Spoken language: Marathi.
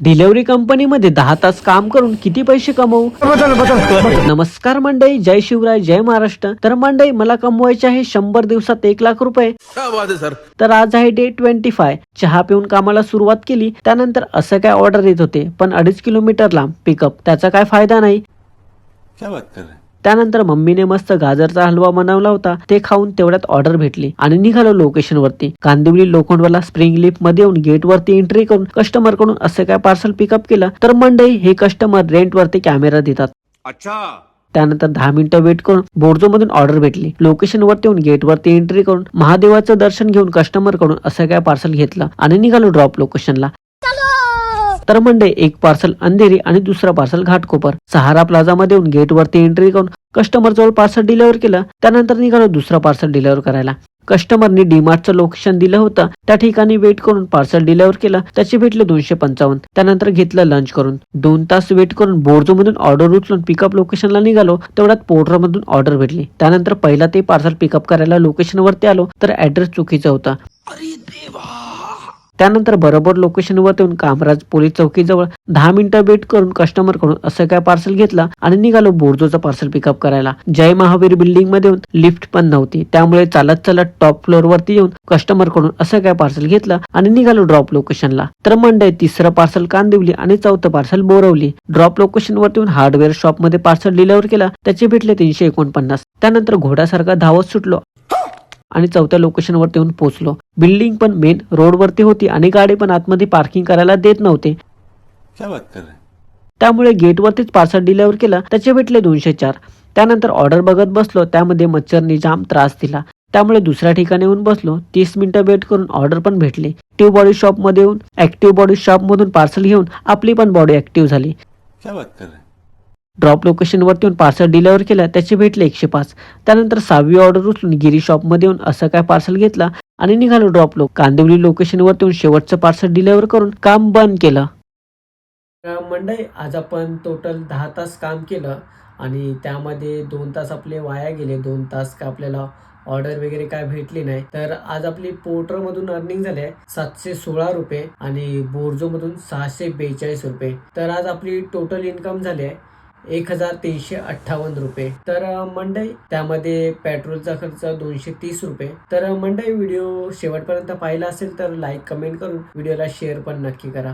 डिलिव्हरी कंपनीमध्ये 10 तास काम करून किती पैसे कमवू? नमस्कार मंडळी, जय शिवराय, जय महाराष्ट्र. तर मंडळी, मला कमवायचे आहे 100 दिवसात 1,00,000 रुपये. क्या बात है सर. तर आज आहे डे 25. चहा पिऊन कामाला सुरुवात केली. त्यानंतर असं काय ऑर्डर येत होते, पण 2.5 किलोमीटर लांब पिकअप. त्याचा काय फायदा नाही. क्या बात कर रहे हैं. त्यानंतर मम्मीने मस्त गाजरचा हलवा बनवला होता, ते खाऊन तेवढ्यात ऑर्डर भेटली आणि निघालो लोकेशन वरती. कांदिवली लोखंडवाला स्प्रिंग लिफ्ट मध्ये येऊन गेट वरती एंट्री करून कस्टमर कडून असं काय पार्सल पिकअप केलं. तर मंडळी, हे कस्टमर रेंट वरती कॅमेरा देतात. अच्छा. त्यानंतर 10 मिनिटं वेट करून बोर्जो मधून ऑर्डर भेटली. लोकेशन वरती येऊन गेट वरती एंट्री करून महादेवाचं दर्शन घेऊन कस्टमर कडून असं काय पार्सल घेतलं आणि निघालो ड्रॉप लोकेशनला. तर मंडळी, एक पार्सल अंधेरी आणि दुसरा पार्सल घाटकोपर. सहारा प्लाझा मध्ये येऊन गेट वरती एंट्री करून कस्टमर जवळ पार्सल डिलिव्हर केलं. त्यानंतर निघालो दुसरा पार्सल डिलिव्हर करायला. कस्टमरनी डीमार्टचं लोकेशन दिलं होतं, त्या ठिकाणी वेट करून पार्सल डिलिव्हर केलं. त्याचे भेटले 255. त्यानंतर घेतलं लंच करून. 2 तास वेट करून बोर्जो मधून ऑर्डर उचलून पिकअप लोकेशनला निघालो. तेवढ्यात पोर्टर मधून ऑर्डर भेटली. त्यानंतर पहिला ते पार्सल पिकअप करायला लोकेशन वरती आलो, तर ऍड्रेस चुकीचा होता. त्यानंतर बरोबर लोकेशन वर येऊन कामराज पोलीस चौकीजवळ 10 मिनिटं वेट करून कस्टमर कडून असं काय पार्सल घेतला आणि निघालो बोर्जोचं पार्सल पिकअप करायला. जय महावीर बिल्डिंग मध्ये येऊन लिफ्ट पण नव्हती, त्यामुळे चालत चालत टॉप फ्लोअर वरती येऊन कस्टमर कडून असं काय पार्सल घेतलं आणि निघालो ड्रॉप लोकेशनला. तर मंडळी, तिसरं पार्सल कांदिवली आणि चौथं पार्सल बोरवली. ड्रॉप लोकेशन वरती येऊन हार्डवेअर शॉप मध्ये पार्सल डिलिव्हर केला. त्याचे भेटले 349. त्यानंतर घोड्यासारखा धावत सुटलो आणि चौथ्या लोकेशन वरती येऊन पोहोचलो. बिल्डिंग पण मेन रोड वरती होती आणि गाडी पण आतमध्ये पार्किंग करायला देत नव्हते, क्या बात कर रहे हैं. त्यामुळे गेट वरतीच पार्सल डिलिव्हर केलं. त्याचे भेटले 204. त्यानंतर ऑर्डर बघत बसलो, त्यामध्ये मच्छरनी जाम त्रास दिला, त्यामुळे दुसऱ्या ठिकाणी येऊन बसलो. 30 मिनिटं वेट करून ऑर्डर पण भेटली. ऍक्टिव्ह बॉडी शॉप मध्ये येऊन ऍक्टिव्ह बॉडी शॉप मधून पार्सल घेऊन आपली पण बॉडी ऍक्टिव्ह झाली. क्या बात कर रहे हैं. ड्रॉप लोकेशन वरती येऊन पार्सल डिलिव्हर केलं. त्याचे भेटले 105. त्यानंतर 6वी ऑर्डर उचलून गिरी शॉप मध्ये येऊन असं काय पार्सल घेतला आणि निघालो ड्रॉप कांदिवली लोकेशन वरती येऊन शेवटचं पार्सल डिलिव्हर करून काम बंद केलं. मंडळी, आज आपण टोटल 10 तास काम केलं आणि त्यामध्ये 2 तास आपले वाया गेले. 2 तास का आपल्याला ऑर्डर वगैरे काय भेटली नाही. तर आज आपली पोर्टर मधून अर्निंग झाली आहे 716 रुपये आणि बोर्जो मधून 642 रुपये. तर आज आपली टोटल इन्कम झाली आहे 1,358 रुपये. तर मंडळी, त्यामध्ये पेट्रोलचा खर्च 230 रुपये. तर मंडळी, व्हिडिओ शेवटपर्यंत पाहिला असेल तर लाईक कमेंट करून व्हिडिओला शेअर पण नक्की करा.